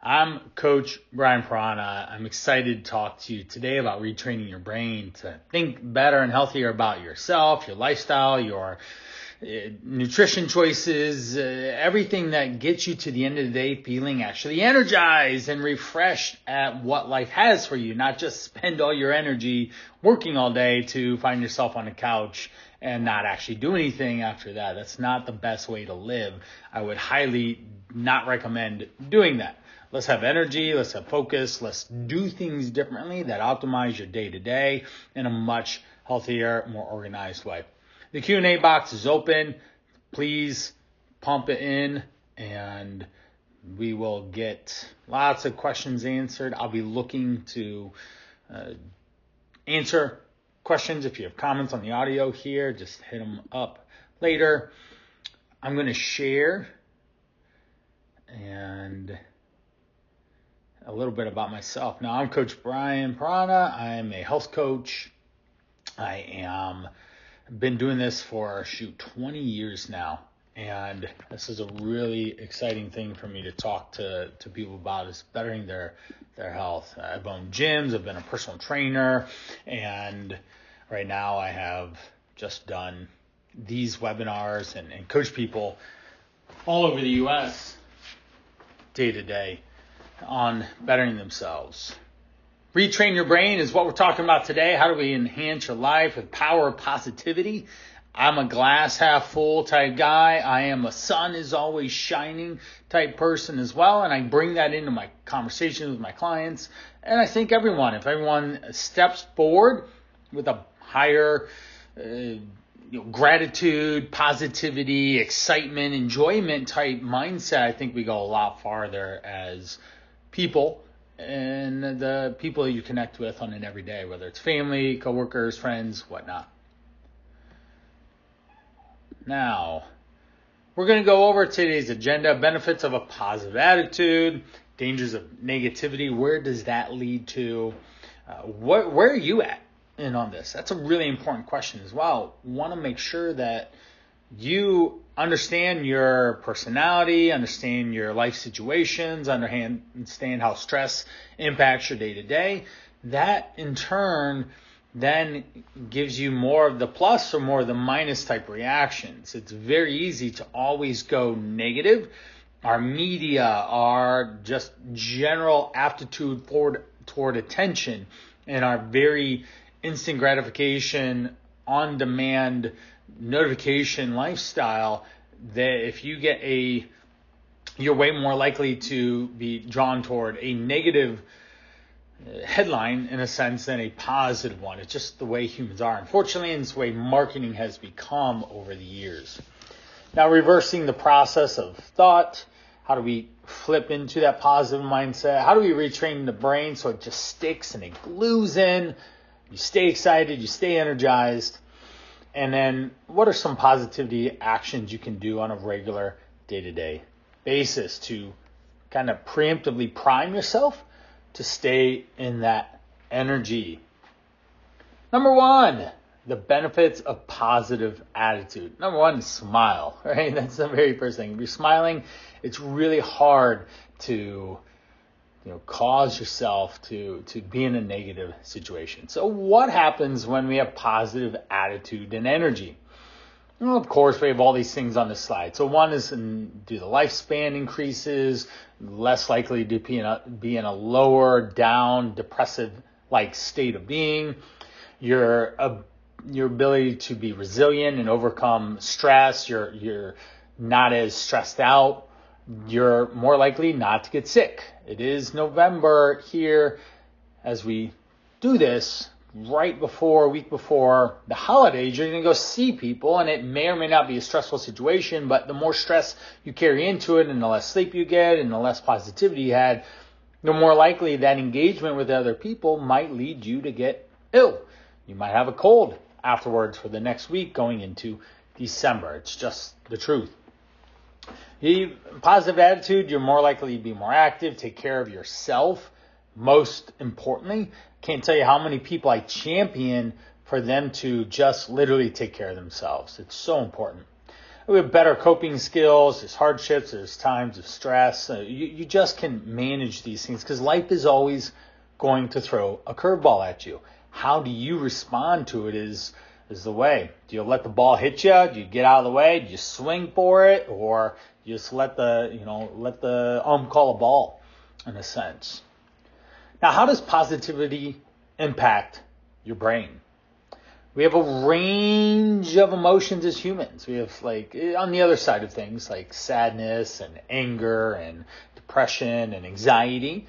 I'm Coach Brian Prana. I'm excited to talk to you today about retraining your brain to think better and healthier about yourself, your lifestyle, your nutrition choices, everything that gets you to the end of the day feeling actually energized and refreshed at what life has for you, not just spend all your energy working all day to find yourself on the couch and not actually do anything after that. That's not the best way to live. I would highly not recommend doing that. Let's have energy, let's have focus, let's do things differently that optimize your day-to-day in a much healthier, more organized way. The Q&A box is open. Please pump it in and we will get lots of questions answered. I'll be looking to answer questions. If you have comments on the audio here, just hit them up later. I'm going to share and a little bit about myself. Now, I'm Coach Brian Prana. I'm a health coach. I've been doing this for 20 years now. And this is a really exciting thing for me to talk to people about, is bettering their health. I've owned gyms, I've been a personal trainer, and right now I have just done these webinars and coach people all over the U.S. day to day on bettering themselves. Retrain your brain is what we're talking about today. How do we enhance your life with power of positivity? I'm a glass half full type guy. I am a sun is always shining type person as well. And I bring that into my conversations with my clients. And I think if everyone steps forward with a higher gratitude, positivity, excitement, enjoyment type mindset, I think we go a lot farther as people and the people that you connect with on an everyday, whether it's family, coworkers, friends, whatnot. Now, we're going to go over today's agenda: benefits of a positive attitude, dangers of negativity. Where does that lead to? Where are you at in on this? That's a really important question as well. Want to make sure that you understand your personality, understand your life situations, understand how stress impacts your day-to-day. That, in turn, then gives you more of the plus or more of the minus type reactions. It's very easy to always go negative. Our media, our just general aptitude toward attention, and our very instant gratification, on-demand notification lifestyle, that if you get you're way more likely to be drawn toward a negative headline in a sense than a positive one. It's just the way humans are, unfortunately, and it's the way marketing has become over the years. Now, reversing the process of thought, how do we flip into that positive mindset? How do we retrain the brain so it just sticks and it glues in? You stay excited, you stay energized. And then what are some positivity actions you can do on a regular day-to-day basis to kind of preemptively prime yourself to stay in that energy? Number one, the benefits of positive attitude. Number one, smile, right? That's the very first thing. If you're smiling, it's really hard to cause yourself to be in a negative situation. So what happens when we have positive attitude and energy? Well, of course, we have all these things on the slide. So one is, do the lifespan increases, less likely to be in a lower down, depressive-like state of being. Your ability to be resilient and overcome stress. You're not as stressed out. You're more likely not to get sick. It is November here as we do this right before, a week before the holidays. You're going to go see people, and it may or may not be a stressful situation, but the more stress you carry into it and the less sleep you get and the less positivity you had, the more likely that engagement with other people might lead you to get ill. You might have a cold afterwards for the next week going into December. It's just the truth. Positive attitude, you're more likely to be more active, take care of yourself. Most importantly, can't tell you how many people I champion for them to just literally take care of themselves. It's so important. We have better coping skills. There's hardships. There's times of stress. You just can manage these things because life is always going to throw a curveball at you. How do you respond to it is the way. Do you let the ball hit you? Do you get out of the way? Do you swing for it? Or you just let the call a ball in a sense. Now, how does positivity impact your brain? We have a range of emotions as humans. We have on the other side of things like sadness and anger and depression and anxiety.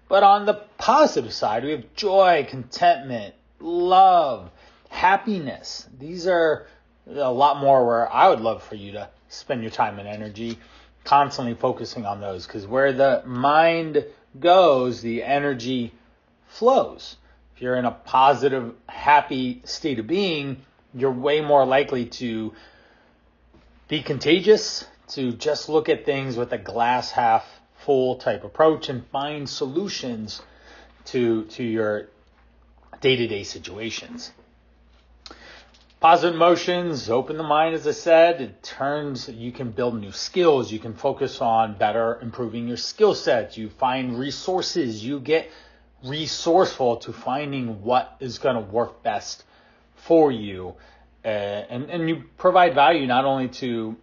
But on the positive side, we have joy, contentment, love, happiness. These are a lot more where I would love for you to spend your time and energy constantly focusing on those, because where the mind goes, the energy flows. If you're in a positive, happy state of being, you're way more likely to be contagious, to just look at things with a glass half full type approach and find solutions to your day-to-day situations. Positive emotions open the mind, as I said. You can build new skills. You can focus on better improving your skill sets. You find resources. You get resourceful to finding what is going to work best for you. And you provide value not only to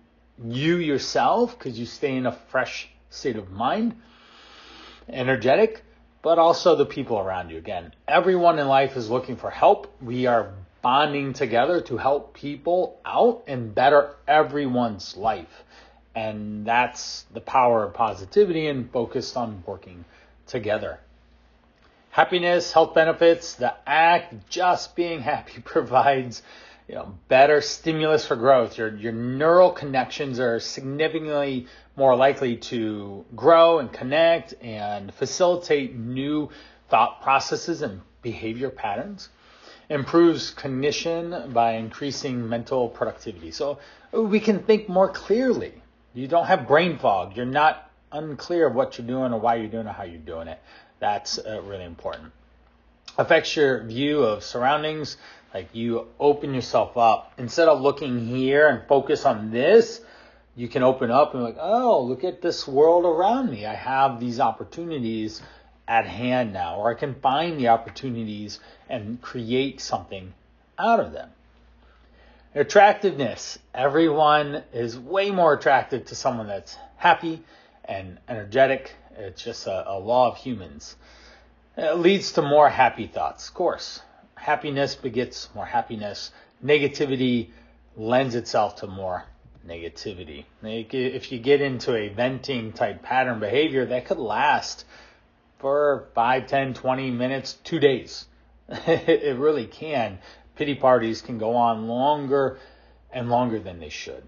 you yourself, because you stay in a fresh state of mind, energetic, but also the people around you. Again, everyone in life is looking for help. We are bonding together to help people out and better everyone's life. And that's the power of positivity and focused on working together. Happiness, health benefits, the act of just being happy provides better stimulus for growth. Your neural connections are significantly more likely to grow and connect and facilitate new thought processes and behavior patterns. Improves cognition by increasing mental productivity. So we can think more clearly. You don't have brain fog. You're not unclear of what you're doing or why you're doing it or how you're doing it. That's really important. Affects your view of surroundings. Like you open yourself up. Instead of looking here and focus on this, you can open up and look at this world around me. I have these opportunities at hand now, or I can find the opportunities and create something out of them. Attractiveness. Everyone is way more attractive to someone that's happy and energetic. It's just a law of humans. It leads to more happy thoughts, of course. Happiness begets more happiness. Negativity lends itself to more negativity. If you get into a venting type pattern behavior, that could last for 5, 10, 20 minutes, 2 days. It really can. Pity parties can go on longer and longer than they should.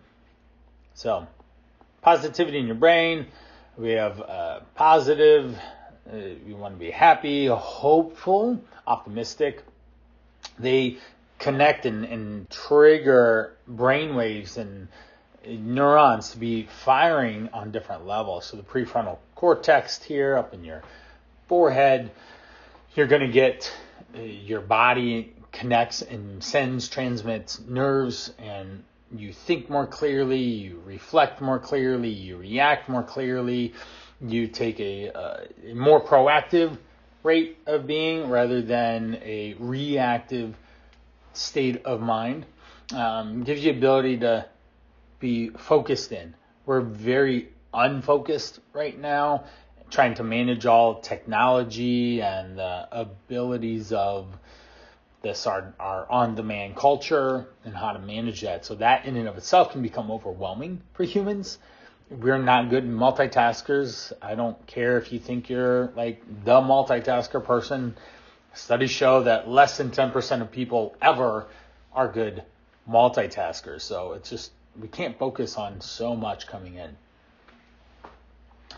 So, positivity in your brain. We have positive. You want to be happy, hopeful, optimistic. They connect and trigger brain waves and neurons to be firing on different levels. So the prefrontal cortex here up in your forehead, you're going to get your body connects and transmits nerves, and you think more clearly, you reflect more clearly, you react more clearly, you take a more proactive rate of being rather than a reactive state of mind. Gives you ability to be focused in. We're very unfocused right now, trying to manage all technology and the abilities of our on-demand culture and how to manage that. So that in and of itself can become overwhelming for humans. We're not good multitaskers. I don't care if you think you're like the multitasker person. Studies show that less than 10% of people ever are good multitaskers. So it's just, we can't focus on so much coming in.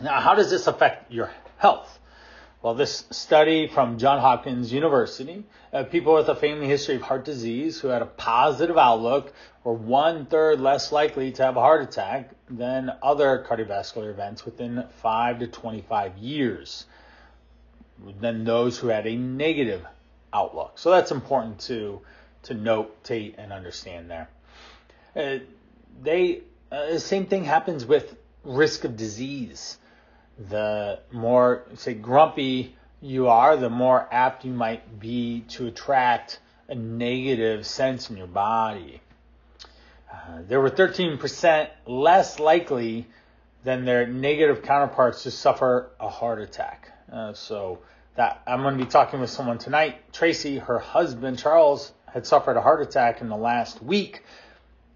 Now, how does this affect your health? Well, this study from Johns Hopkins University, people with a family history of heart disease who had a positive outlook were 1/3 less likely to have a heart attack than other cardiovascular events within 5 to 25 years than those who had a negative outlook. So that's important to notate and understand there. They The same thing happens with risk of disease. The more, say, grumpy you are, the more apt you might be to attract a negative sense in your body. They were 13% less likely than their negative counterparts to suffer a heart attack. So that I'm going to be talking with someone tonight. Tracy, her husband, Charles, had suffered a heart attack in the last week,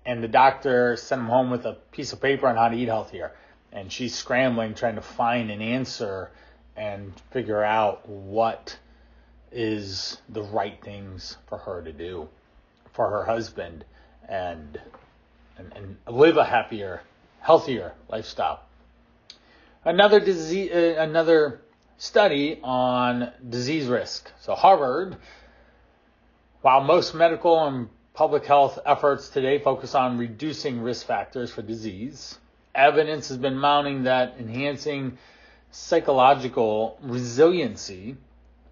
and the doctor sent him home with a piece of paper on how to eat healthier. And she's scrambling, trying to find an answer and figure out what is the right things for her to do, for her husband, and live a happier, healthier lifestyle. Another study on disease risk. So Harvard, while most medical and public health efforts today focus on reducing risk factors for disease, evidence has been mounting that enhancing psychological resiliency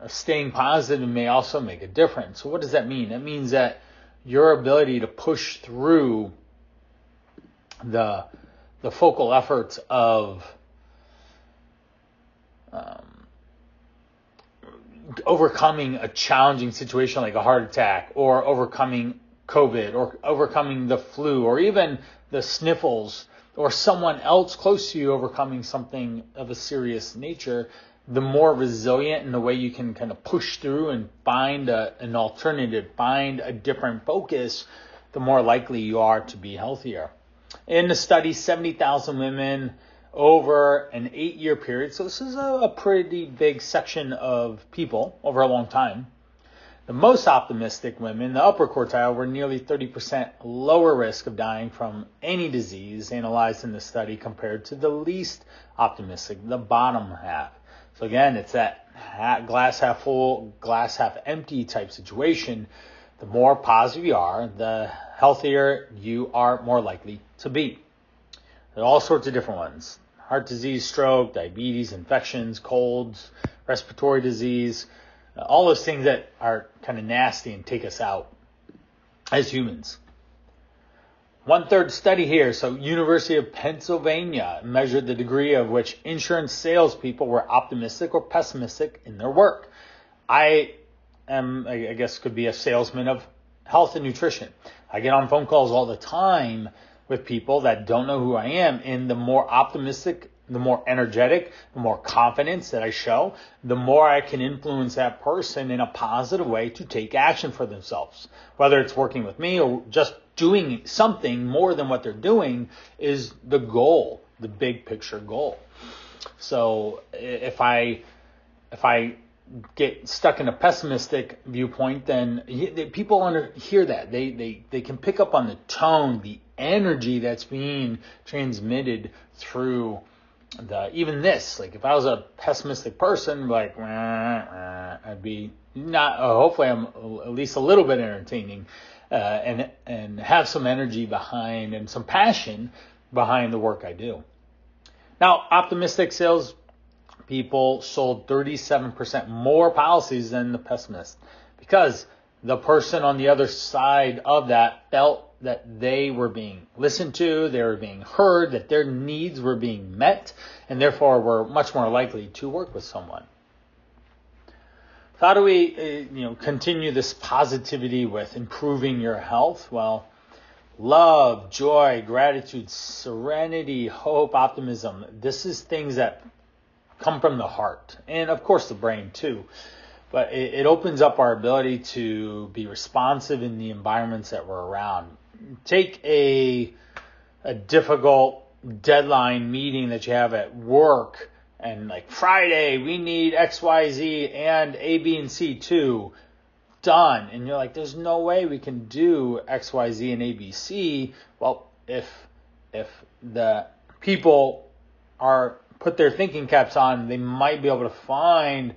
or staying positive may also make a difference. So what does that mean? That means that your ability to push through the focal efforts of overcoming a challenging situation like a heart attack, or overcoming COVID, or overcoming the flu, or even the sniffles, or someone else close to you overcoming something of a serious nature, the more resilient in the way you can kind of push through and find an alternative, find a different focus, the more likely you are to be healthier. In the study, 70,000 women over an 8-year period. So this is a pretty big section of people over a long time. The most optimistic women, the upper quartile, were nearly 30% lower risk of dying from any disease analyzed in the study compared to the least optimistic, the bottom half. So again, it's that glass half full, glass half empty type situation. The more positive you are, the healthier you are more likely to be. There are all sorts of different ones. Heart disease, stroke, diabetes, infections, colds, respiratory disease, all those things that are kind of nasty and take us out as humans. 1/3 study here. So University of Pennsylvania measured the degree of which insurance salespeople were optimistic or pessimistic in their work. I guess could be a salesman of health and nutrition. I get on phone calls all the time with people that don't know who I am, and the more optimistic, the more energetic, the more confidence that I show, the more I can influence that person in a positive way to take action for themselves. Whether it's working with me or just doing something more than what they're doing is the goal, the big picture goal. So if I get stuck in a pessimistic viewpoint, then people hear that. They can pick up on the tone, the energy that's being transmitted through even this. Like if I was a pessimistic person, like I'd be not. Hopefully, I'm at least a little bit entertaining, and have some energy behind and some passion behind the work I do. Now, optimistic sales people sold 37% more policies than the pessimist, because the person on the other side of that felt that they were being listened to, they were being heard, that their needs were being met, and therefore were much more likely to work with someone. So how do we continue this positivity with improving your health? Well, love, joy, gratitude, serenity, hope, optimism. This is things that come from the heart, and of course the brain too. But it opens up our ability to be responsive in the environments that we're around. Take a difficult deadline meeting that you have at work, and like Friday, we need X, Y, Z, and A, B, and C too done. And you're like, there's no way we can do X, Y, Z, and A, B, C. Well, if the people put their thinking caps on, they might be able to find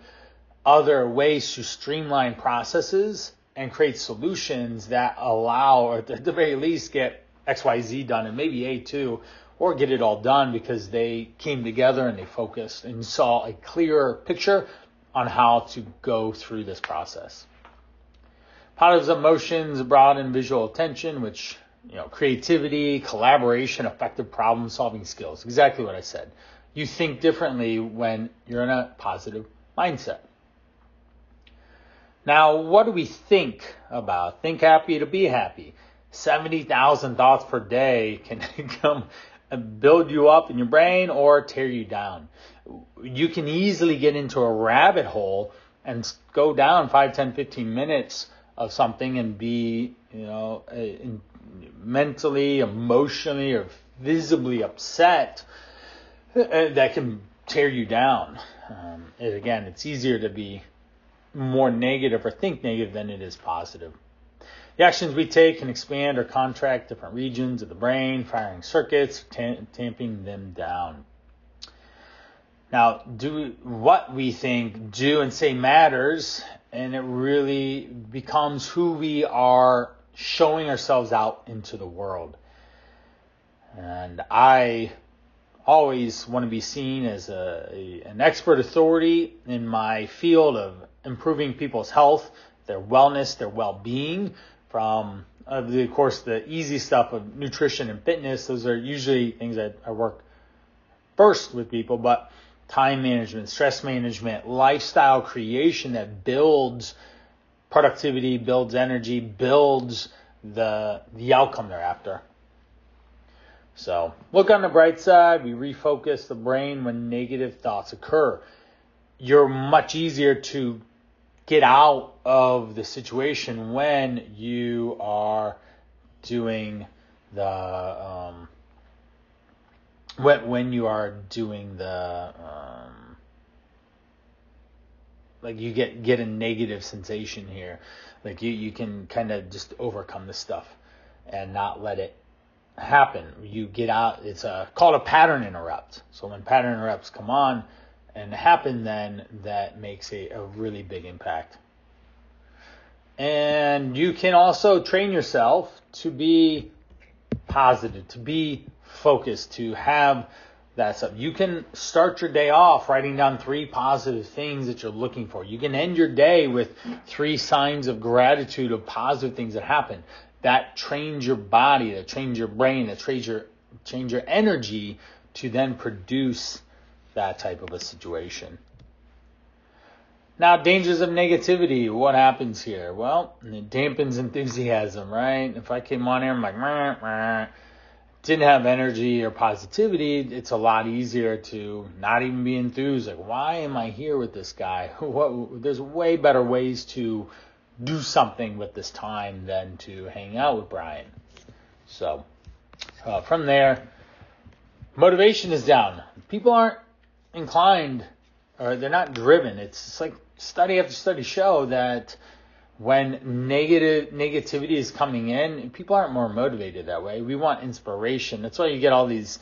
other ways to streamline processes and create solutions that allow, or at the very least, get X, Y, Z done, and maybe A too, or get it all done because they came together and they focused and saw a clearer picture on how to go through this process. Positive emotions brought in visual attention, which creativity, collaboration, effective problem solving skills. Exactly what I said. You think differently when you're in a positive mindset. Now, what do we think about? Think happy to be happy. 70,000 thoughts per day can come build you up in your brain or tear you down. You can easily get into a rabbit hole and go down 5, 10, 15 minutes of something and be, mentally, emotionally, or visibly upset. That can tear you down. And again, it's easier to be more negative or think negative than it is positive. The actions we take can expand or contract different regions of the brain, firing circuits, tamping them down. Now, what we think, do, and say matters, and it really becomes who we are showing ourselves out into the world. And I always want to be seen as an expert authority in my field of improving people's health, their wellness, their well-being, from, of course, the easy stuff of nutrition and fitness. Those are usually things that I work first with people, but time management, stress management, lifestyle creation that builds productivity, builds energy, builds the outcome they're after. So look on the bright side. We refocus the brain when negative thoughts occur. You're much easier to get out of the situation when you are doing the like you get a negative sensation here. Like you can kind of just overcome the stuff and not let it happen. You get out. It's called a pattern interrupt. So when pattern interrupts come on and happen, then that makes a really big impact. And you can also train yourself to be positive, to be focused, to have that stuff. You can start your day off writing down 3 positive things that you're looking for. You can end your day with 3 signs of gratitude of positive things that happen. That trains your body, that trains your brain, that trains your energy to then produce that type of a situation. Now, dangers of negativity. What happens here? Well, it dampens enthusiasm, right? If I came on here, I'm like, didn't have energy or positivity, it's a lot easier to not even be enthused. Like, why am I here with this guy? There's way better ways to do something with this time than to hang out with Brian. So, from there, motivation is down. People aren't inclined, or they're not driven. It's like study after study show that when negativity is coming in, people aren't more motivated that way. We want inspiration. That's why you get all these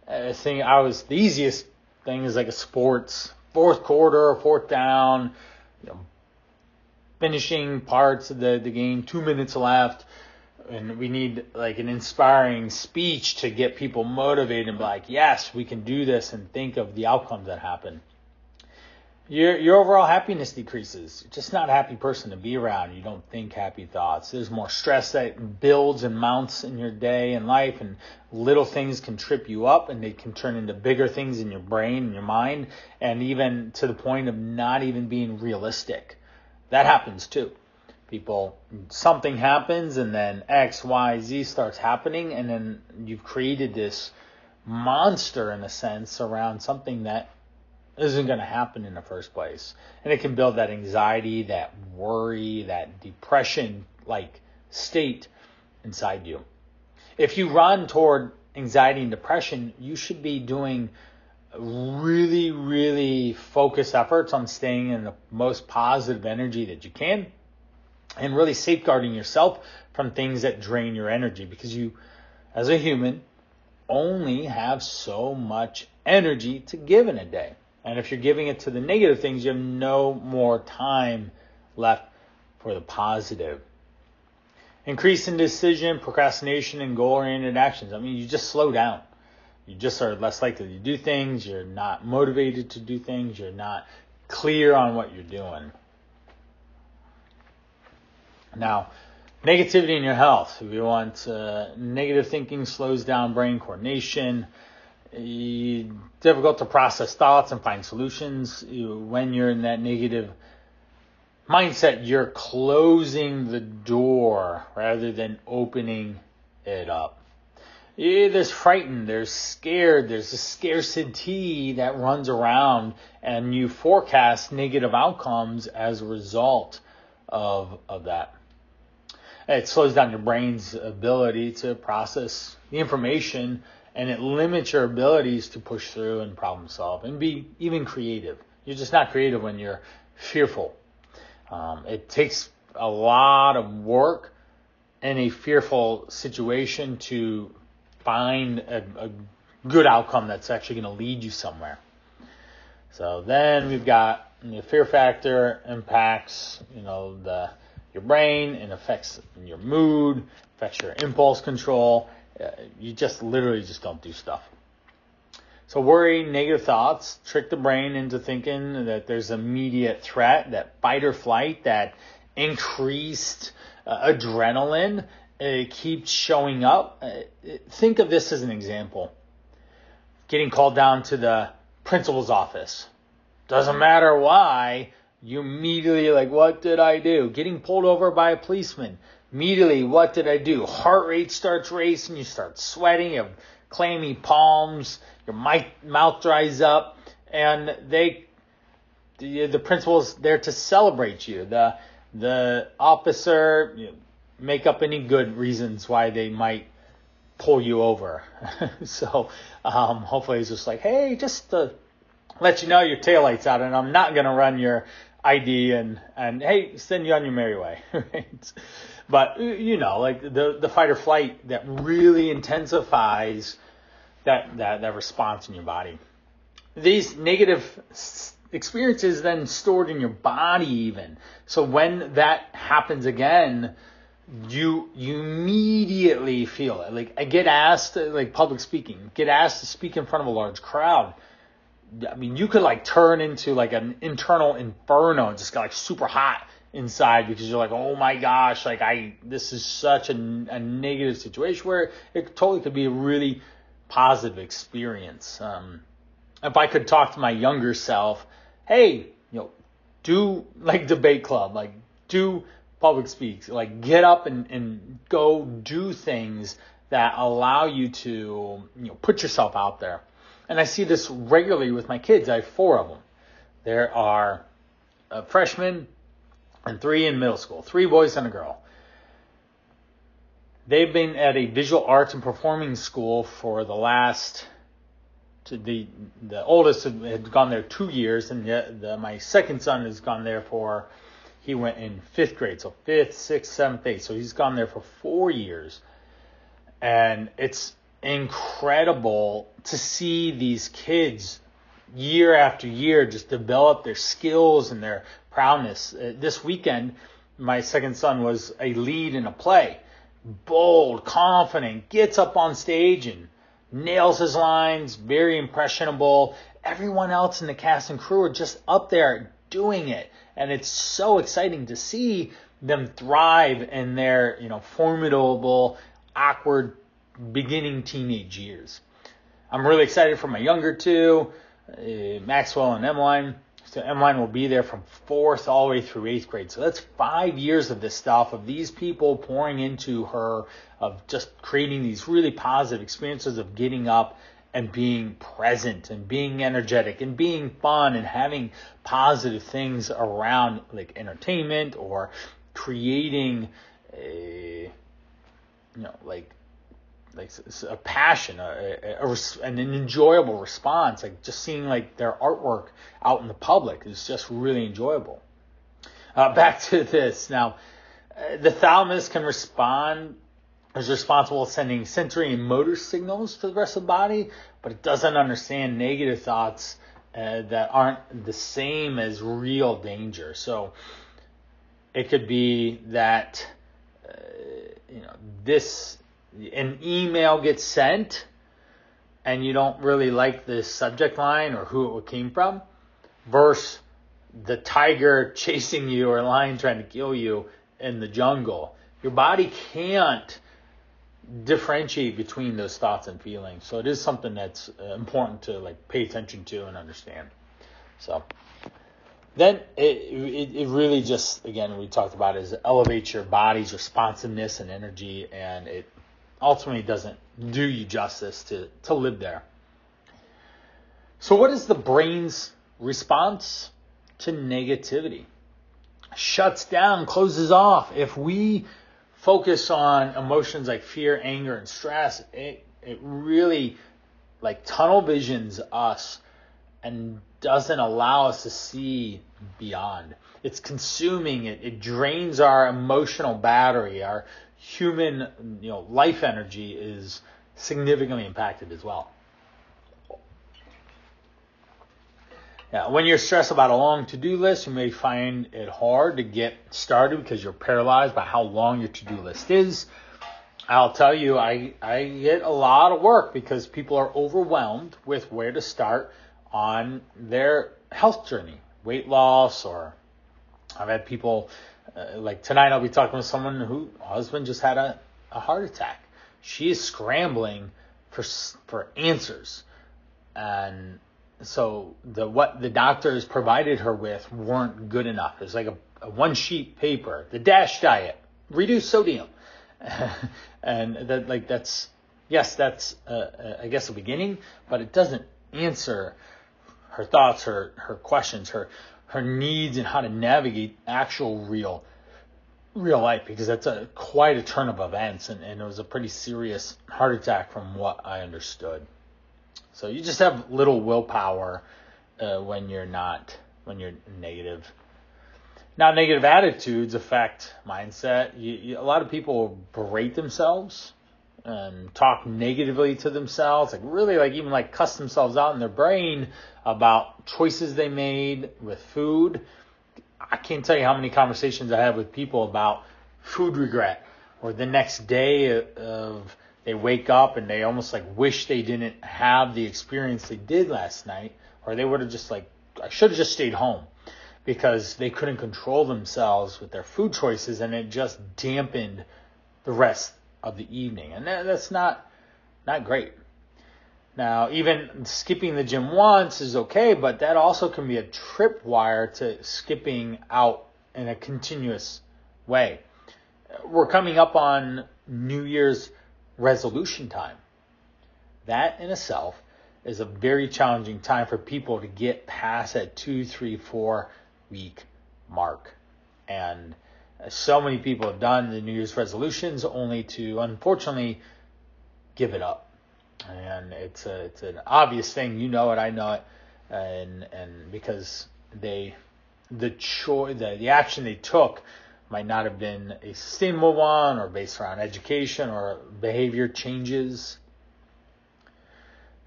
things. The easiest thing is like a sports, 4th quarter, 4th down, finishing parts of the game, 2 minutes left. And we need like an inspiring speech to get people motivated and be like, yes, we can do this, and think of the outcomes that happen. Your overall happiness decreases. You're just not a happy person to be around. You don't think happy thoughts. There's more stress that builds and mounts in your day and life, and little things can trip you up, and they can turn into bigger things in your brain and your mind, and even to the point of not even being realistic. That happens too. Something happens, and then X, Y, Z starts happening, and then you've created this monster, in a sense, around something that isn't going to happen in the first place. And it can build that anxiety, that worry, that depression-like state inside you. If you run toward anxiety and depression, you should be doing really, really focused efforts on staying in the most positive energy that you can, and really safeguarding yourself from things that drain your energy, because you, as a human, only have so much energy to give in a day. And if you're giving it to the negative things, you have no more time left for the positive. Increase in decision, procrastination, and goal-oriented actions. I mean, you just slow down. You just are less likely to do things. You're not motivated to do things. You're not clear on what you're doing. Now, Negativity in your health. We want negative thinking slows down brain coordination. Difficult to process thoughts and find solutions. When you're in that negative mindset, you're closing the door rather than opening it up. There's frightened, there's scared, there's a scarcity that runs around, and you forecast negative outcomes as a result of that. It slows down your brain's ability to process the information, and it limits your abilities to push through and problem solve and be even creative. You're just not creative when you're fearful. It takes a lot of work in a fearful situation to find a good outcome that's actually going to lead you somewhere. So then we've got the fear factor impacts, your brain, and affects your mood, affects your impulse control. You just literally just don't do stuff. So worry, negative thoughts trick the brain into thinking that there's immediate threat, that fight or flight, that increased adrenaline keeps showing up. Think of this as an example. Getting called down to the principal's office. Doesn't matter why. You immediately what did I do? Getting pulled over by a policeman. Immediately, what did I do? Heart rate starts racing. You start sweating. You have clammy palms. Your mouth dries up. And the principal's there to celebrate you. The officer, make up any good reasons why they might pull you over. So hopefully it's just hey, just to let you know your taillight's out, and I'm not going to run your ID and hey, send you on your merry way. Right? But the fight or flight that really intensifies that response in your body. These negative experiences then stored in your body even. So when that happens again, you immediately feel it. I get asked, public speaking, get asked to speak in front of a large crowd. I mean, you could turn into an internal inferno and just get super hot inside because you're oh my gosh, this is such a negative situation where it totally could be a really positive experience. If I could talk to my younger self, hey, do debate club, do public speaks, get up and go do things that allow you to, put yourself out there. And I see this regularly with my kids. I have 4 of them. There are a freshman and 3 in middle school, 3 boys and a girl. They've been at a visual arts and performing school for the last, the oldest had gone there 2 years, and my second son has gone there he went in 5th grade, so 5th, 6th, 7th, 8th. So he's gone there for 4 years. And it's incredible to see these kids year after year just develop their skills and their proudness. This weekend, my second son was a lead in a play. Bold, confident, gets up on stage and nails his lines, very impressionable. Everyone else in the cast and crew are just up there doing it. And it's so exciting to see them thrive in their, formidable, awkward, beginning teenage years. I'm really excited for my younger 2, Maxwell and Emmeline. So Emmeline will be there from 4th all the way through 8th grade. So that's 5 years of this stuff, of these people pouring into her, of just creating these really positive experiences of getting up and being present and being energetic and being fun and having positive things around entertainment or creating a passion, an enjoyable response. Just seeing their artwork out in the public is just really enjoyable. Back to this now, the thalamus is responsible for sending sensory and motor signals to the rest of the body, but it doesn't understand negative thoughts that aren't the same as real danger. So it could be that an email gets sent and you don't really like the subject line or who it came from, versus the tiger chasing you or lion trying to kill you in the jungle. your body can't differentiate between those thoughts and feelings. So it is something that's important to like pay attention to and understand. So then it really just, again, we talked about is it elevates your body's responsiveness and energy, and it ultimately doesn't do you justice to live there. So what is the brain's response to negativity? Shuts down, closes off. If we focus on emotions like fear, anger, and stress, it really like tunnel visions us and doesn't allow us to see beyond. It's consuming it. It drains our emotional battery. Our human, life energy is significantly impacted as well. Yeah, when you're stressed about a long to-do list, you may find it hard to get started because you're paralyzed by how long your to-do list is. I'll tell you, I get a lot of work because people are overwhelmed with where to start on their health journey, weight loss, or I've had people, like tonight I'll be talking with someone whose husband just had a heart attack. She is scrambling for answers, and so what the doctors provided her with weren't good enough. It was like a one sheet paper, the DASH diet, reduce sodium, and that's I guess a beginning, but it doesn't answer her thoughts, her questions, her needs, and how to navigate actual real life, because that's quite a turn of events, and it was a pretty serious heart attack from what I understood. So you just have little willpower when you're negative. Now, negative attitudes affect mindset. A lot of people berate themselves and talk negatively to themselves, even cuss themselves out in their brain about choices they made with food. I can't tell you how many conversations I have with people about food regret, or the next day of they wake up and they almost wish they didn't have the experience they did last night, or they would have just I should have just stayed home, because they couldn't control themselves with their food choices, and it just dampened the rest of the evening. And that's not great. Now, even skipping the gym once is okay, but that also can be a tripwire to skipping out in a continuous way. We're coming up on New Year's resolution time. That in itself is a very challenging time for people to get past that 2, 3, 4 week mark. And so many people have done the New Year's resolutions only to, unfortunately, give it up. And it's an obvious thing. You know it, I know it, and because the action they took might not have been a sustainable one, or based around education or behavior changes.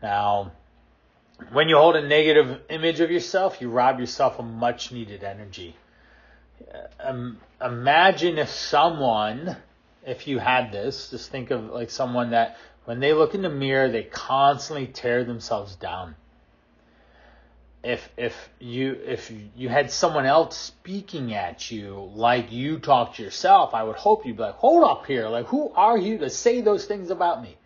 Now, when you hold a negative image of yourself, you rob yourself of much needed energy. Imagine if you had this, just think of someone that when they look in the mirror, they constantly tear themselves down. If you had someone else speaking at you like you talk to yourself, I would hope you'd be like, hold up here, who are you to say those things about me,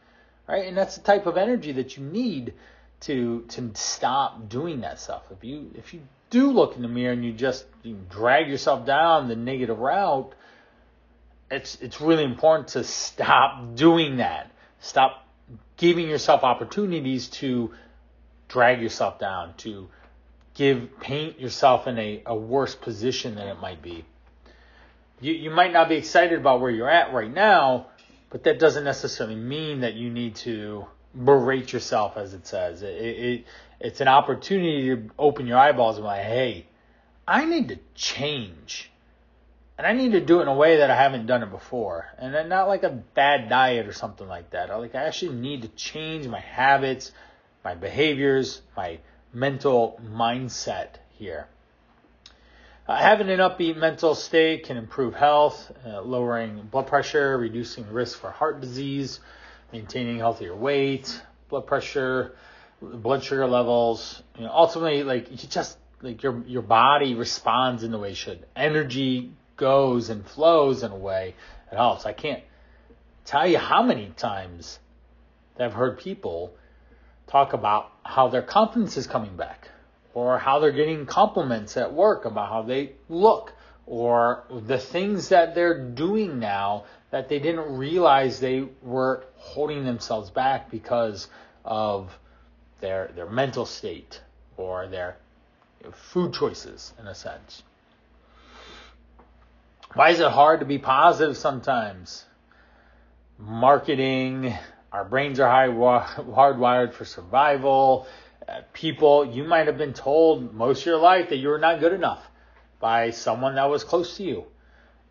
right? And that's the type of energy that you need to stop doing that stuff. If you do look in the mirror and you drag yourself down the negative route, it's really important to stop doing that. Stop giving yourself opportunities to drag yourself down, to paint yourself in a worse position than it might be. You might not be excited about where you're at right now, but that doesn't necessarily mean that you need to berate yourself, as it says. It's an opportunity to open your eyeballs and be like, hey, I need to change. And I need to do it in a way that I haven't done it before. And then not like a bad diet or something like that. I actually need to change my habits, my behaviors, my mental mindset here. Having an upbeat mental state can improve health, lowering blood pressure, reducing risk for heart disease, maintaining healthier weight, blood pressure, blood sugar levels. Ultimately, your body responds in the way it should. Energy goes and flows in a way It helps. I can't tell you how many times that I've heard people talk about how their confidence is coming back, or how they're getting compliments at work about how they look, or the things that they're doing now that they didn't realize they were holding themselves back because of their mental state or their food choices, in a sense. Why is it hard to be positive sometimes? Marketing, our brains are hardwired for survival. People, you might have been told most of your life that you're not good enough by someone that was close to you.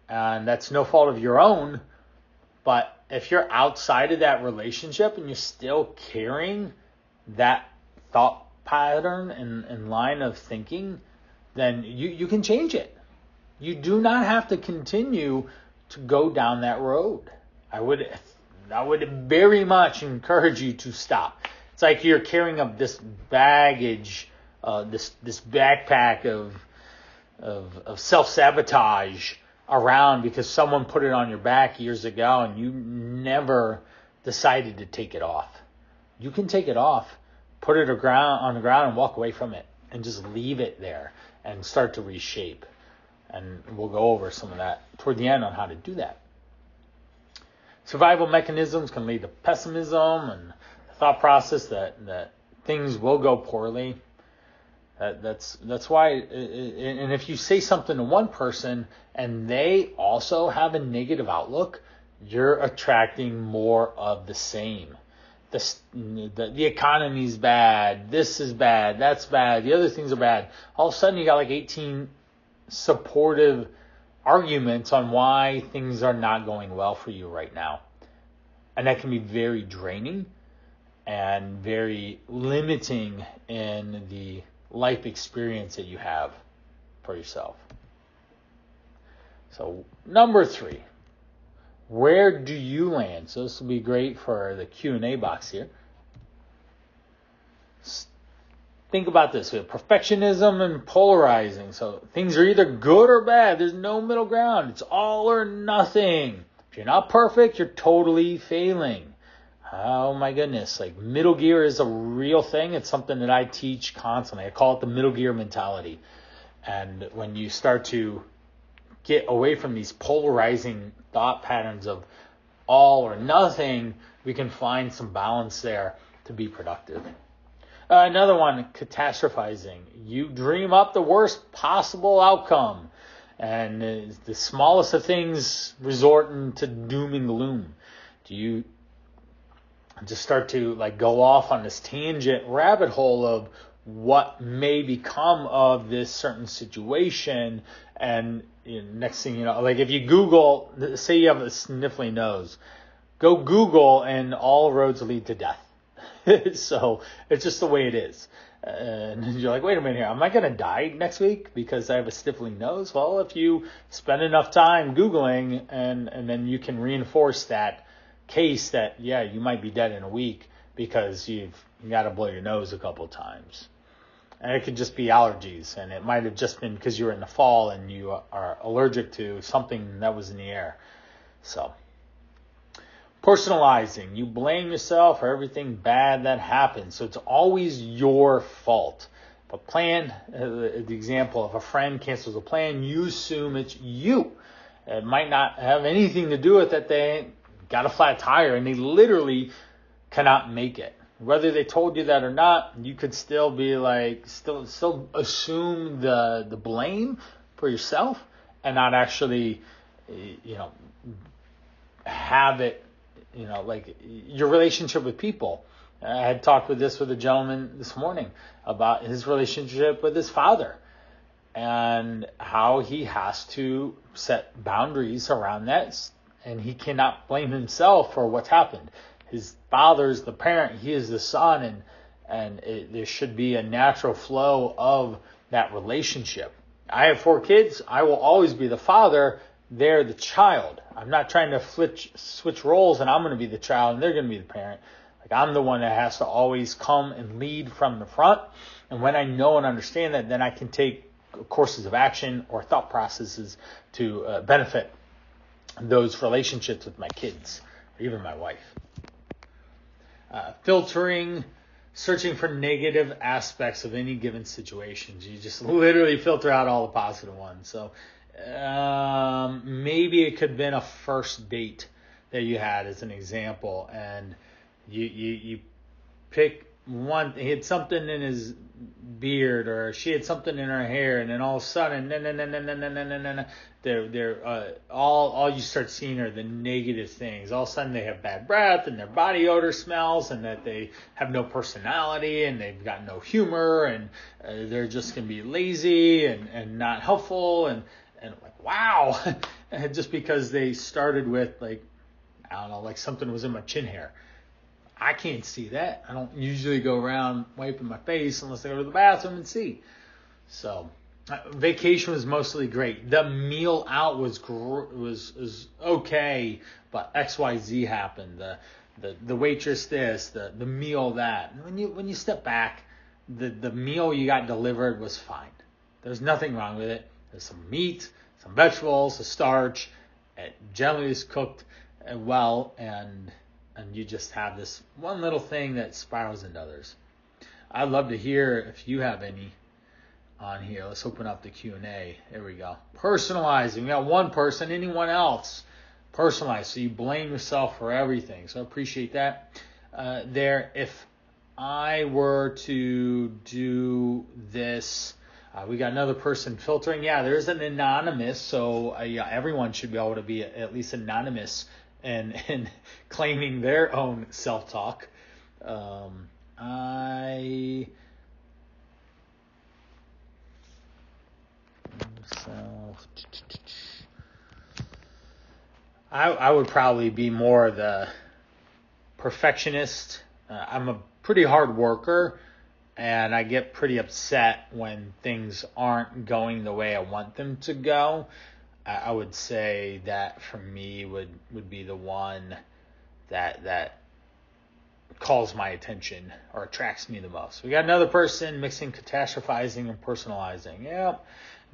And that's no fault of your own. But if you're outside of that relationship and you're still carrying that thought pattern and line of thinking, then you can change it. You do not have to continue to go down that road. I would very much encourage you to stop. It's like you're carrying up this baggage, this backpack of self-sabotage around because someone put it on your back years ago and you never decided to take it off. You can take it off, put it on the ground and walk away from it and just leave it there and start to reshape. And we'll go over some of that toward the end on how to do that. Survival mechanisms can lead to pessimism and the thought process that things will go poorly. That's why, and if you say something to one person and they also have a negative outlook, you're attracting more of the same. The economy's bad, this is bad, that's bad, the other things are bad. All of a sudden you got like 18 supportive arguments on why things are not going well for you right now. And that can be very draining and very limiting in the life experience that you have for yourself. So, number 3, where do you land? So this will be great for the Q&A box here. Think about this. We have perfectionism and polarizing. So things are either good or bad. There's no middle ground. It's all or nothing. If you're not perfect, you're totally failing. Oh my goodness. Like, middle gear is a real thing. It's something that I teach constantly. I call it the middle gear mentality. And when you start to get away from these polarizing thought patterns of all or nothing, we can find some balance there to be productive. Another one, catastrophizing. You dream up the worst possible outcome, and the smallest of things resorting to doom and gloom. Do you just start to go off on this tangent rabbit hole of what may become of this certain situation, and next thing you know, like if you Google, say you have a sniffly nose, go Google and all roads lead to death. So it's just the way it is. And you're like, wait a minute here, am I going to die next week because I have a sniffling nose? Well, if you spend enough time Googling and then you can reinforce that case that, yeah, you might be dead in a week because you got to blow your nose a couple times. And it could just be allergies, and it might have just been because you're in the fall and you are allergic to something that was in the air. So, personalizing. You blame yourself for everything bad that happens. So it's always your fault. If a plan, the example, if a friend cancels a plan, you assume it's you. It might not have anything to do with that they got a flat tire and they literally cannot make it. Whether they told you that or not, you could still be still assume the blame for yourself and not actually, have it, like your relationship with people. I had talked with a gentleman this morning about his relationship with his father and how he has to set boundaries around that, and he cannot blame himself for what's happened. His father's the parent, he is the son, and there should be a natural flow of that relationship. I have 4 kids. I will always be the father. They're the child. I'm not trying to switch roles and I'm going to be the child and they're going to be the parent. Like, I'm the one that has to always come and lead from the front. And when I know and understand that, then I can take courses of action or thought processes to benefit those relationships with my kids, or even my wife. Filtering, searching for negative aspects of any given situation. You just literally filter out all the positive ones. So maybe it could have been a first date that you had as an example, and you pick one. He had something in his beard, or she had something in her hair, and then all of a sudden, all you start seeing are the negative things. All of a sudden, they have bad breath, and their body odor smells, and that they have no personality, and they've got no humor, and they're just gonna be lazy and not helpful, and like, wow, just because they started with like, I don't know, like something was in my chin hair. I can't see that. I don't usually go around wiping my face unless I go to the bathroom and see. So, vacation was mostly great. The meal out was okay, but XYZ happened. The waitress this, the meal that. When you step back, the meal you got delivered was fine. There's nothing wrong with it. There's some meat, some vegetables, a starch. It generally is cooked well, and you just have this one little thing that spirals into others. I'd love to hear if you have any on here. Let's open up the Q&A. There we go. Personalizing. We got one person, anyone else. Personalize. So you blame yourself for everything. So I appreciate that. There, if I were to do this, we got another person filtering. Yeah, there's an anonymous. So everyone should be able to be at least anonymous and claiming their own self-talk. I would probably be more the perfectionist. I'm a pretty hard worker, and I get pretty upset when things aren't going the way I want them to go. I would say that for me would be the one that calls my attention or attracts me the most. We got another person mixing catastrophizing and personalizing. Yeah,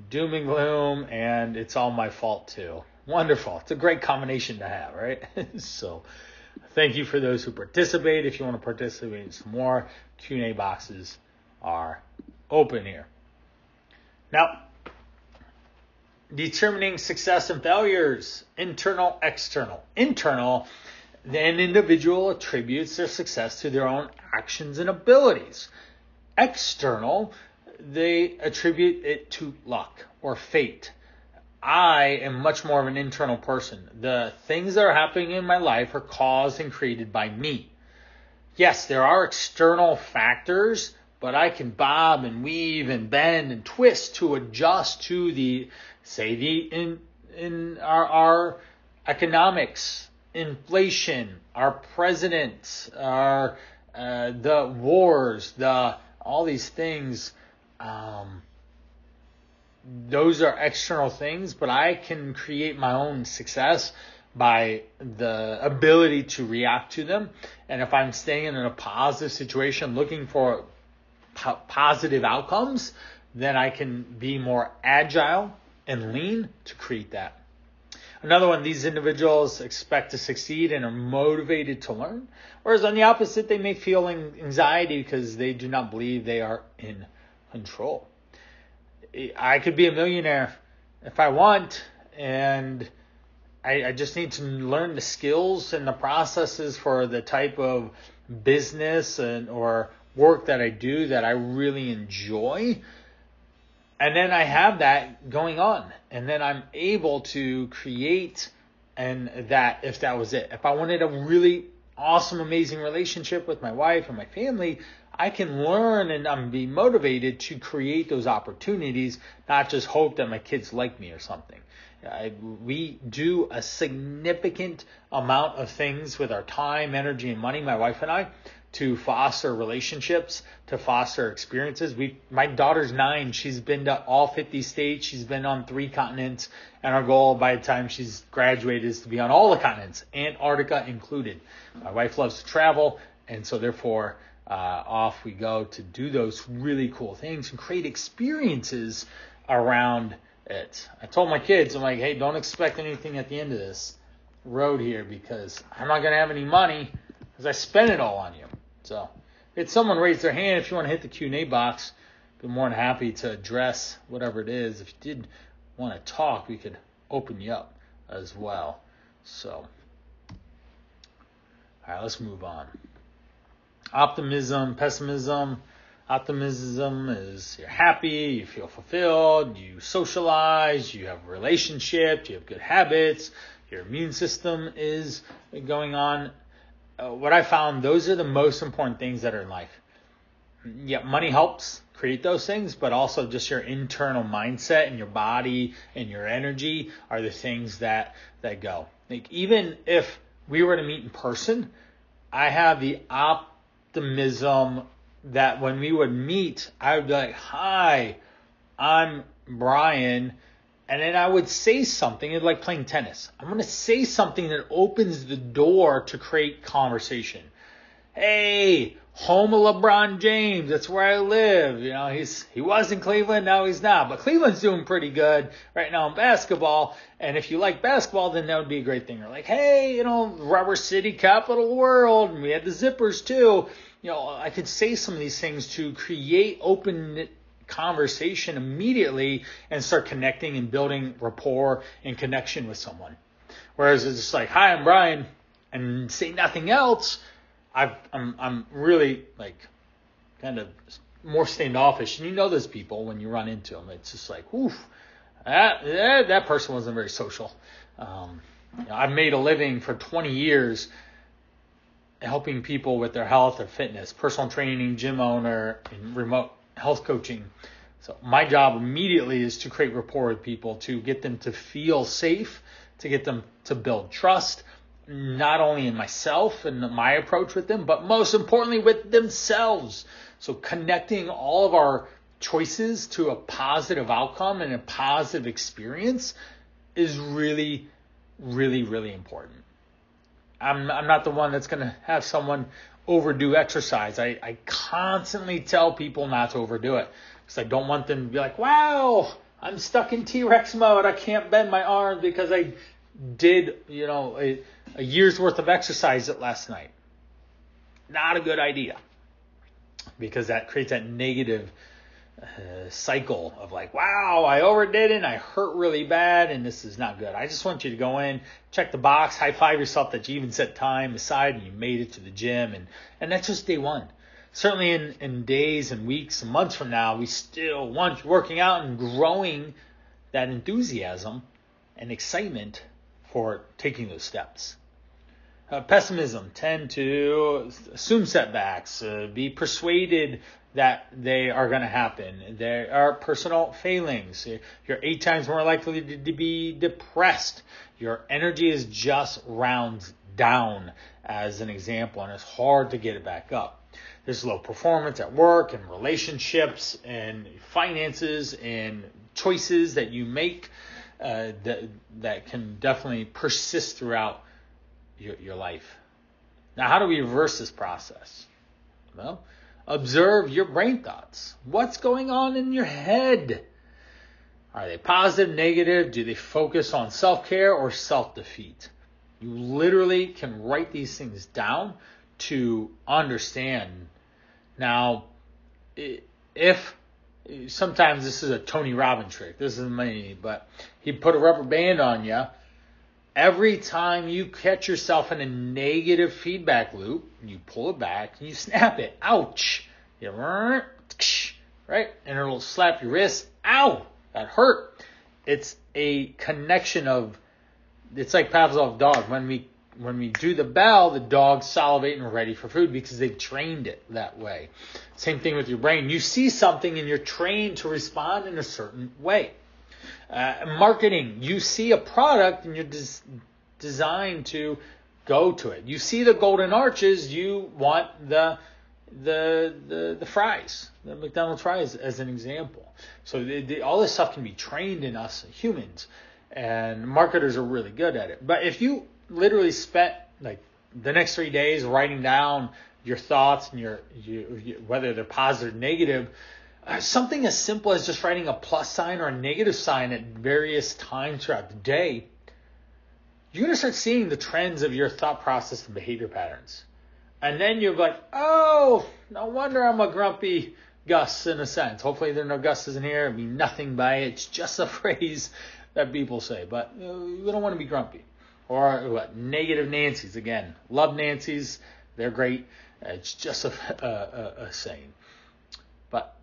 doom and gloom, and it's all my fault too. Wonderful. It's a great combination to have, right? So thank you for those who participate. If you want to participate some more, Q&A boxes are open here. Now, determining success and failures, internal, external. Internal, an individual attributes their success to their own actions and abilities. External, they attribute it to luck or fate. I am much more of an internal person. The things that are happening in my life are caused and created by me. Yes, there are external factors, but I can bob and weave and bend and twist to adjust to in our economics, inflation, our president, our the wars, all these things. Those are external things, but I can create my own success by the ability to react to them. And if I'm staying in a positive situation, looking for positive outcomes, then I can be more agile and lean to create that. Another one, these individuals expect to succeed and are motivated to learn. Whereas on the opposite, they may feel anxiety because they do not believe they are in control. I could be a millionaire if I want, and I just need to learn the skills and the processes for the type of business or work that I do that I really enjoy. And then I have that going on, and then I'm able to create, and that if that was it. If I wanted a really awesome, amazing relationship with my wife and my family, I can learn and be motivated to create those opportunities, not just hope that my kids like me or something. We do a significant amount of things with our time, energy, and money, my wife and I, to foster relationships, to foster experiences. My daughter's 9. She's been to all 50 states. She's been on 3 continents. And our goal by the time she's graduated is to be on all the continents, Antarctica included. My wife loves to travel, and so therefore off we go to do those really cool things and create experiences around it. I told my kids, I'm like, hey, don't expect anything at the end of this road here because I'm not going to have any money because I spent it all on you. So if someone raise their hand, if you want to hit the Q&A box, be more than happy to address whatever it is. If you did want to talk, we could open you up as well. So, all right, let's move on. Optimism, pessimism. Optimism is you're happy, you feel fulfilled, you socialize, you have relationships, you have good habits, your immune system is going on. What I found, those are the most important things that are in life. Yeah, money helps create those things, but also just your internal mindset and your body and your energy are the things that go. Like even if we were to meet in person, I have the optimism that when we would meet, I would be like, hi, I'm Brian. And then I would say something, it's like playing tennis. I'm going to say something that opens the door to create conversation. Hey, home of LeBron James, that's where I live. You know, he was in Cleveland, now he's not. But Cleveland's doing pretty good right now in basketball. And if you like basketball, then that would be a great thing. Or like, hey, you know, Rubber City, capital of the world. And we had the Zippers too. You know, I could say some of these things to create open conversation immediately and start connecting and building rapport and connection with someone. Whereas it's just like, hi, I'm Brian, and say nothing else. I'm really like kind of more standoffish. And you know those people when you run into them. It's just like, oof, that person wasn't very social. I've made a living for 20 years helping people with their health or fitness, personal training, gym owner, and remote health coaching. So my job immediately is to create rapport with people, to get them to feel safe, to get them to build trust, not only in myself and my approach with them, but most importantly with themselves. So connecting all of our choices to a positive outcome and a positive experience is really, really, really important. I'm not the one that's going to have someone overdo exercise. I constantly tell people not to overdo it because I don't want them to be like, wow, I'm stuck in T-Rex mode. I can't bend my arms because I did, a year's worth of exercise last night. Not a good idea because that creates that negative cycle of like, wow, I overdid it and I hurt really bad and this is not good. I just want you to go in, check the box, high five yourself that you even set time aside and you made it to the gym, and that's just day one. Certainly in days and weeks and months from now, we still want working out and growing that enthusiasm and excitement for taking those steps. Pessimism, tend to assume setbacks, be persuaded that they are going to happen. There are personal failings. You're 8 times more likely to be depressed. Your energy is just rounds down, as an example, and it's hard to get it back up. There's low performance at work and relationships and finances and choices that you make that can definitely persist throughout your life. Now, how do we reverse this process? Well, observe your brain thoughts. What's going on in your head? Are they positive, negative? Do they focus on self-care or self-defeat? You literally can write these things down to understand. Now, if sometimes this is a Tony Robbins trick. This isn't me, but he put a rubber band on you. Every time you catch yourself in a negative feedback loop, you pull it back and you snap it. Ouch. Right? And it'll slap your wrist. Ow. That hurt. It's a connection of, it's like Pavlov's dog. When we do the bell, the dog's salivating and ready for food because they've trained it that way. Same thing with your brain. You see something and you're trained to respond in a certain way. Marketing, you see a product and you're designed to go to it. You see the golden arches, you want the fries, the McDonald's fries as an example. So all this stuff can be trained in us humans, and marketers are really good at it. But if you literally spent like the next 3 days writing down your thoughts and your whether they're positive or negative, Something as simple as just writing a plus sign or a negative sign at various times throughout the day, you're going to start seeing the trends of your thought process and behavior patterns. And then you're like, oh, no wonder I'm a grumpy Gus in a sense. Hopefully there are no Gus's in here. I mean, nothing by it. It's just a phrase that people say. But we don't want to be grumpy. Or what? Negative Nancy's. Again, love Nancy's. They're great. It's just a saying. But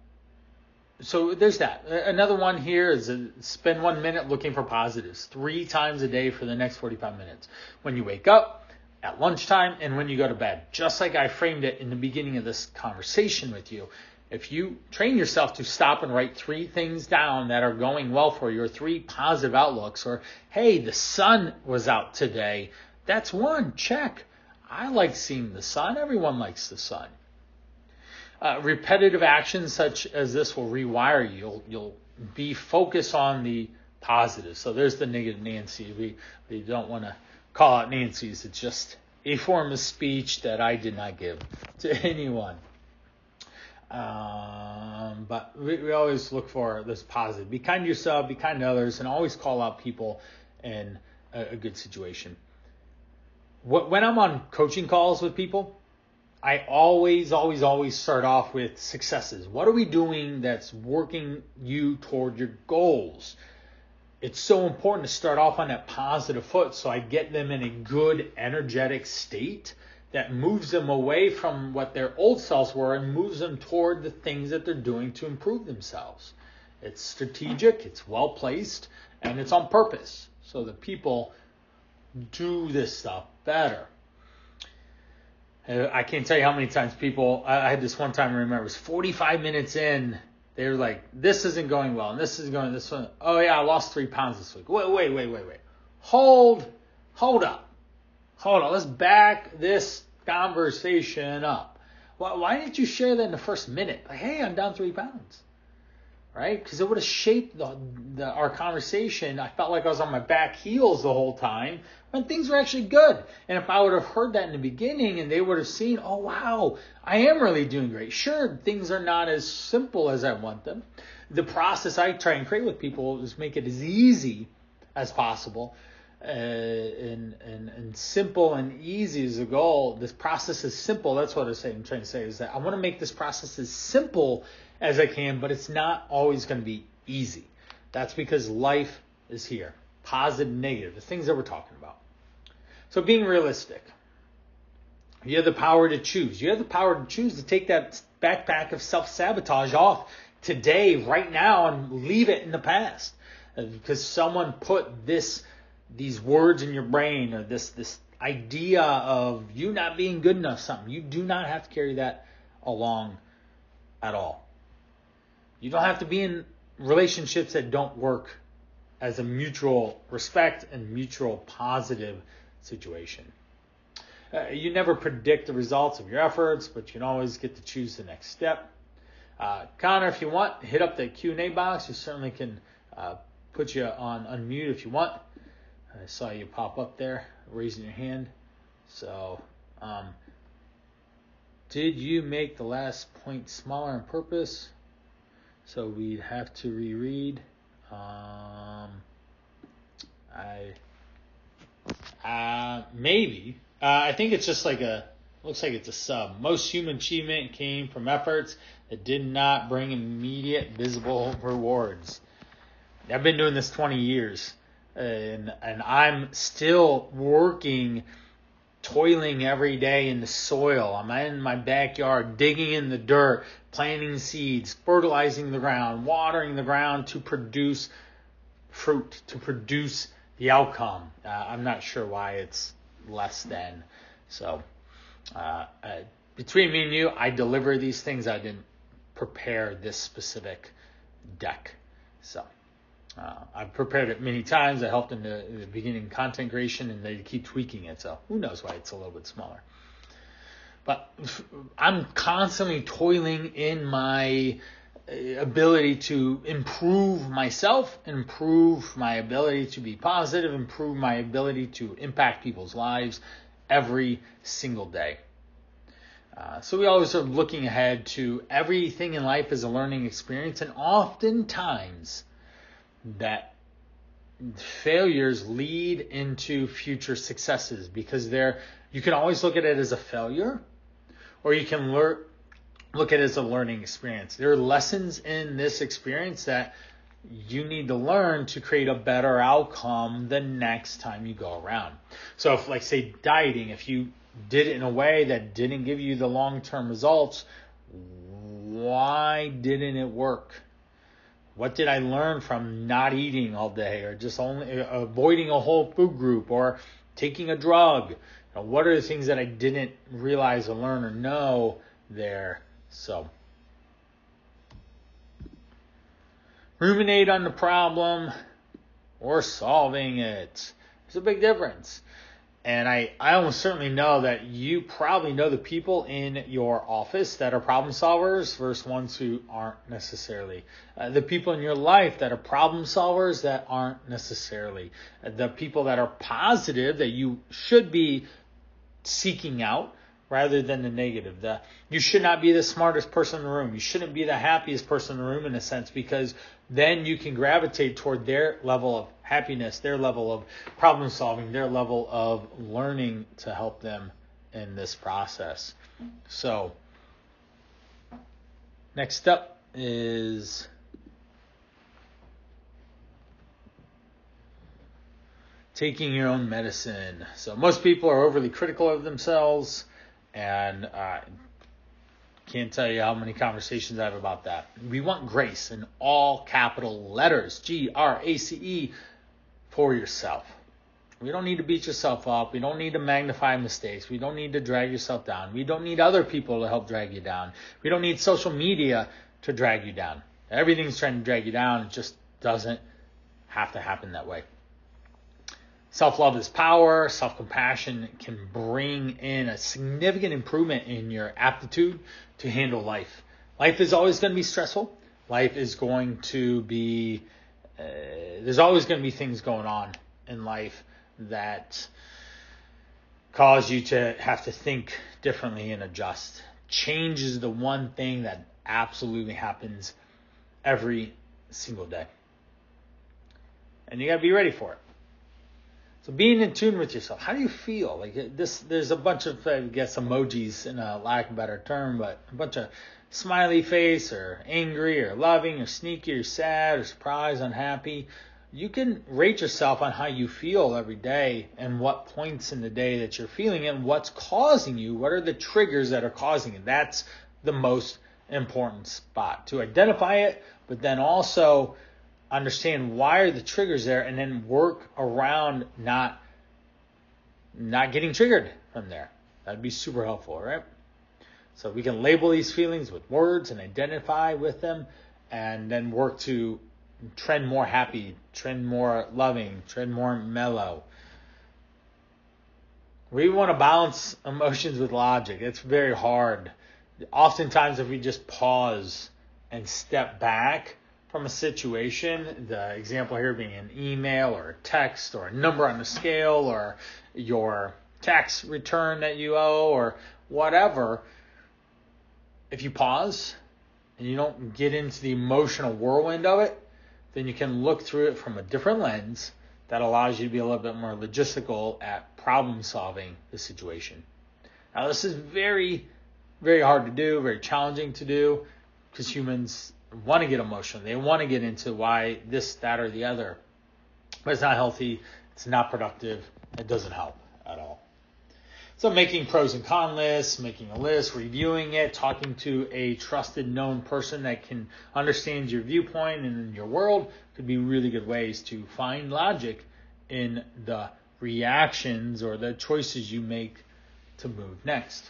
so there's that. Another one here is spend 1 minute looking for positives 3 times a day for the next 45 minutes. When you wake up, at lunchtime, and when you go to bed. Just like I framed it in the beginning of this conversation with you. If you train yourself to stop and write 3 things down that are going well for you, or 3 positive outlooks, or hey, the sun was out today, that's 1, check. I like seeing the sun. Everyone likes the sun. Repetitive actions such as this will rewire you. You'll be focused on the positive. So there's the negative Nancy. We don't want to call out Nancy's. It's just a form of speech that I did not give to anyone. But we always look for this positive. Be kind to yourself, be kind to others, and always call out people in a good situation. When I'm on coaching calls with people, I always start off with successes. What are we doing that's working you toward your goals? It's so important to start off on that positive foot so I get them in a good, energetic state that moves them away from what their old selves were and moves them toward the things that they're doing to improve themselves. It's strategic, it's well placed, and it's on purpose so that people do this stuff better. I can't tell you how many times people, I had this one time, I remember, it was 45 minutes in, they were like, this isn't going well, and this isn't going this one. Oh yeah, I lost 3 pounds this week. Wait. Hold up. Let's back this conversation up. Why didn't you share that in the first minute? Like, hey, I'm down 3 pounds. Right? Because it would have shaped our conversation. I felt like I was on my back heels the whole time when things were actually good. And if I would have heard that in the beginning and they would have seen, oh, wow, I am really doing great. Sure, things are not as simple as I want them. The process I try and create with people is make it as easy as possible. And simple and easy is the goal. This process is simple. That's what I'm trying to say is that I want to make this process as simple as I can, but it's not always going to be easy. That's because life is here. Positive, negative, the things that we're talking about. So being realistic. You have the power to choose. You have the power to choose to take that backpack of self-sabotage off today, right now, and leave it in the past. Because someone put these words in your brain, or this idea of you not being good enough, something. You do not have to carry that along at all. You don't have to be in relationships that don't work as a mutual respect and mutual positive situation. You never predict the results of your efforts, but you can always get to choose the next step. Connor, if you want, hit up the Q&A box. You certainly can put you on unmute if you want. I saw you pop up there, raising your hand. So, did you make the last point smaller on purpose? So we'd have to reread. Maybe. I think it's just looks like it's a sub. Most human achievement came from efforts that did not bring immediate visible rewards. I've been doing this 20 years, and I'm still working, toiling every day in the soil. I'm in my backyard, digging in the dirt, planting seeds, fertilizing the ground, watering the ground to produce fruit, to produce the outcome. I'm not sure why it's less than. So between me and you, I deliver these things. I didn't prepare this specific deck. So I've prepared it many times. I helped in the beginning content creation, and they keep tweaking it. So who knows why it's a little bit smaller. But I'm constantly toiling in my ability to improve myself, improve my ability to be positive, improve my ability to impact people's lives every single day. So we always are looking ahead to everything in life as a learning experience, and oftentimes that failures lead into future successes, because you can always look at it as a failure, or you can look at it as a learning experience. There are lessons in this experience that you need to learn to create a better outcome the next time you go around. So if, like, say, dieting, if you did it in a way that didn't give you the long-term results, why didn't it work? What did I learn from not eating all day, or just only avoiding a whole food group, or taking a drug? What are the things that I didn't realize or learn or know there? So ruminate on the problem or solving it. There's a big difference. And I almost certainly know that you probably know the people in your office that are problem solvers versus ones who aren't necessarily. The people in your life that are problem solvers that aren't necessarily. The people that are positive that you should be seeking out rather than the negative. You should not be the smartest person in the room. You shouldn't be the happiest person in the room, in a sense, because then you can gravitate toward their level of happiness, their level of problem solving, their level of learning to help them in this process. So next up is taking your own medicine. So most people are overly critical of themselves, and can't tell you how many conversations I have about that. We want grace in all capital letters, GRACE, for yourself. We don't need to beat yourself up. We don't need to magnify mistakes. We don't need to drag yourself down. We don't need other people to help drag you down. We don't need social media to drag you down. Everything's trying to drag you down. It just doesn't have to happen that way. Self-love is power. Self-compassion can bring in a significant improvement in your aptitude to handle life. Life is always going to be stressful. Life is going to be, there's always going to be things going on in life that cause you to have to think differently and adjust. Change is the one thing that absolutely happens every single day. And you got to be ready for it. So being in tune with yourself, how do you feel? Like this, there's a bunch of, I guess, emojis, in a lack of a better term, but a bunch of smiley face, or angry, or loving, or sneaky, or sad, or surprised, unhappy. You can rate yourself on how you feel every day, and what points in the day that you're feeling it, and what's causing you. What are the triggers that are causing it? That's the most important spot, to identify it, but then also understand why are the triggers there, and then work around not getting triggered from there. That'd be super helpful, right? So we can label these feelings with words and identify with them, and then work to trend more happy, trend more loving, trend more mellow. We want to balance emotions with logic. It's very hard. Oftentimes, if we just pause and step back from a situation, the example here being an email or a text or a number on the scale or your tax return that you owe or whatever, if you pause and you don't get into the emotional whirlwind of it, then you can look through it from a different lens that allows you to be a little bit more logistical at problem solving the situation. Now, this is very, very hard to do, very challenging to do, because humans want to get emotional. They want to get into why this, that, or the other. But it's not healthy. It's not productive. It doesn't help at all. So making pros and con lists, making a list, reviewing it, talking to a trusted, known person that can understand your viewpoint and your world could be really good ways to find logic in the reactions or the choices you make to move next.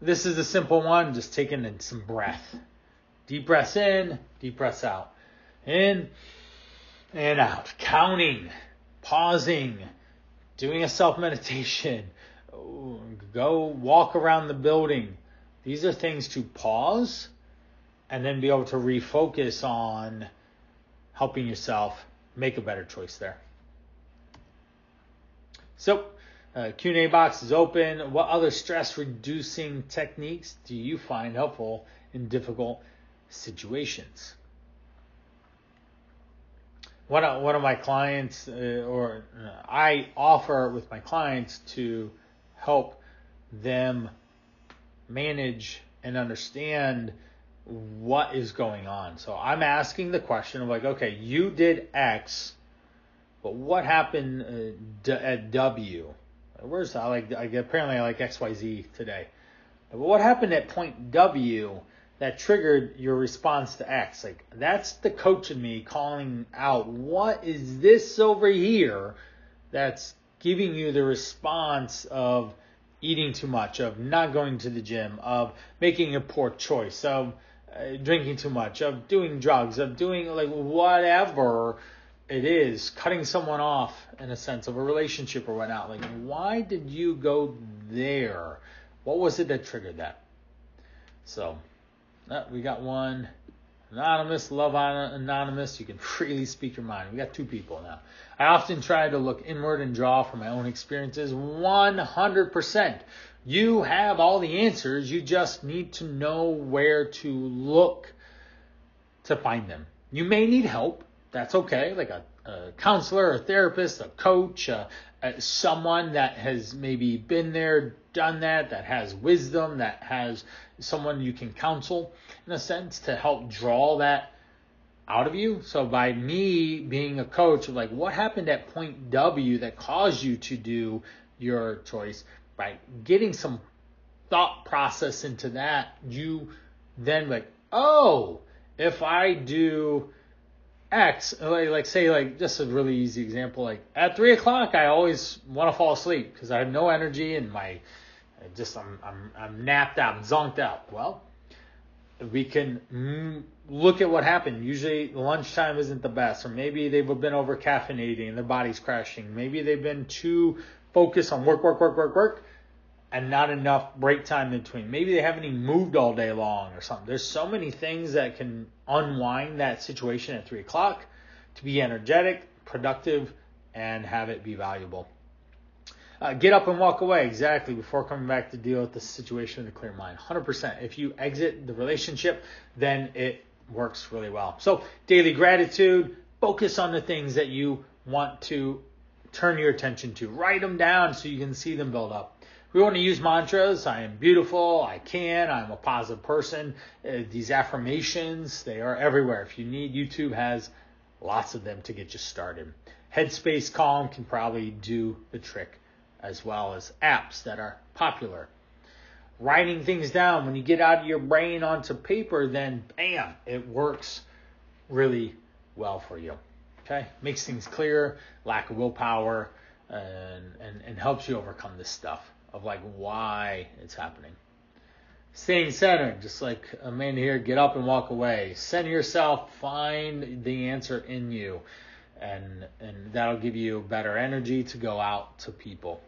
This is a simple one, just taking in some breath. Deep breaths in, deep breaths out. In and out. Counting, pausing, doing a self-meditation. Go walk around the building. These are things to pause and then be able to refocus on helping yourself make a better choice there. So Q&A box is open. What other stress-reducing techniques do you find helpful in difficult situations? One of my clients, I offer with my clients to help them manage and understand what is going on. So I'm asking the question of like, okay, you did X, but what happened at W? Where's apparently I like XYZ today. But what happened at point W that triggered your response to X? Like, that's the coach in me calling out, what is this over here that's giving you the response of eating too much, of not going to the gym, of making a poor choice, of drinking too much, of doing drugs, of doing like whatever it is, cutting someone off in a sense of a relationship or whatnot. Like, why did you go there? What was it that triggered that? So, we got one. Anonymous, love anonymous. You can freely speak your mind. We got 2 people now. I often try to look inward and draw from my own experiences. 100%. You have all the answers. You just need to know where to look to find them. You may need help. That's okay. Like a counselor, a therapist, a coach, someone that has maybe been there, done that has wisdom, that has someone you can counsel in a sense to help draw that out of you. So by me being a coach of like, what happened at point W that caused you to do your choice, by getting some thought process into that, you then like, oh, if I do X, like say, like just a really easy example, like at 3 o'clock, I always want to fall asleep because I have no energy and I'm napped out, I'm zonked out. Well, we can look at what happened. Usually lunchtime isn't the best, or maybe they've been over caffeinating and their body's crashing. Maybe they've been too focused on work, and not enough break time in between. Maybe they haven't even moved all day long or something. There's so many things that can unwind that situation at 3 o'clock to be energetic, productive, and have it be valuable. Get up and walk away, exactly, before coming back to deal with the situation with a clear mind. 100%. If you exit the relationship, then it works really well. So daily gratitude, focus on the things that you want to turn your attention to. Write them down so you can see them build up. We want to use mantras. I am beautiful. I'm a positive person. These affirmations, they are everywhere. If you need, YouTube has lots of them to get you started. Headspace Calm can probably do the trick, as well as apps that are popular. Writing things down, when you get out of your brain onto paper, then bam, it works really well for you. Okay? Makes things clear, lack of willpower, and helps you overcome this stuff of like why it's happening. Staying centered, just like Amanda here, get up and walk away. Center yourself, find the answer in you, and that'll give you better energy to go out to people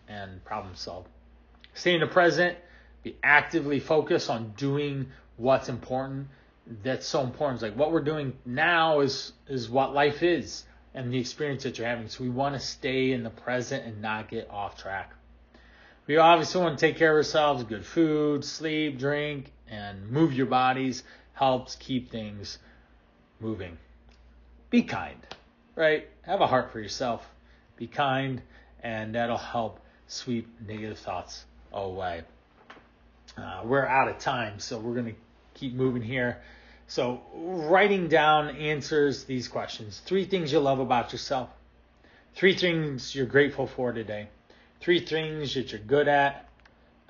and problem solve. Stay in the present, be actively focused on doing what's important. That's so important. It's like what we're doing now is what life is and the experience that you're having. So we want to stay in the present and not get off track. We obviously want to take care of ourselves. Good food, sleep, drink, and move your bodies helps keep things moving. Be kind, right? Have a heart for yourself. Be kind, and that'll help sweep negative thoughts away. We're out of time, so we're going to keep moving here. So writing down answers these questions. 3 things you love about yourself. 3 things you're grateful for today. 3 things that you're good at,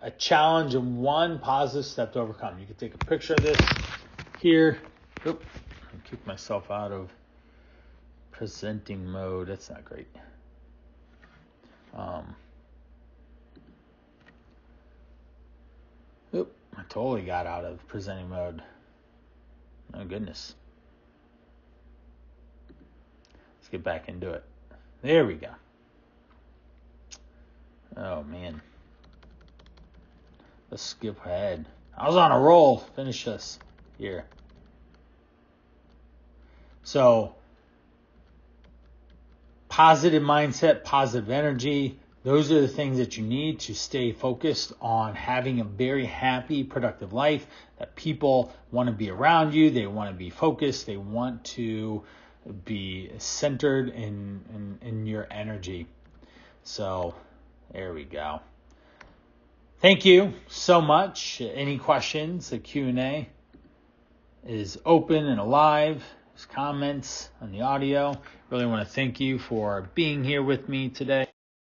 a challenge, and 1 positive step to overcome. You can take a picture of this here. Oop, I kicked myself out of presenting mode. That's not great. I totally got out of presenting mode. Oh, goodness. Let's get back into it. There we go. Oh, man. Let's skip ahead. I was on a roll. Finish this here. So, positive mindset, positive energy, Those are the things that you need to stay focused on having a very happy, productive life, that people want to be around you. They want to be focused. They want to be centered in your energy. So there we go. Thank you so much. Any questions? The Q&A is open and alive. There's comments on the audio. Really want to thank you for being here with me today.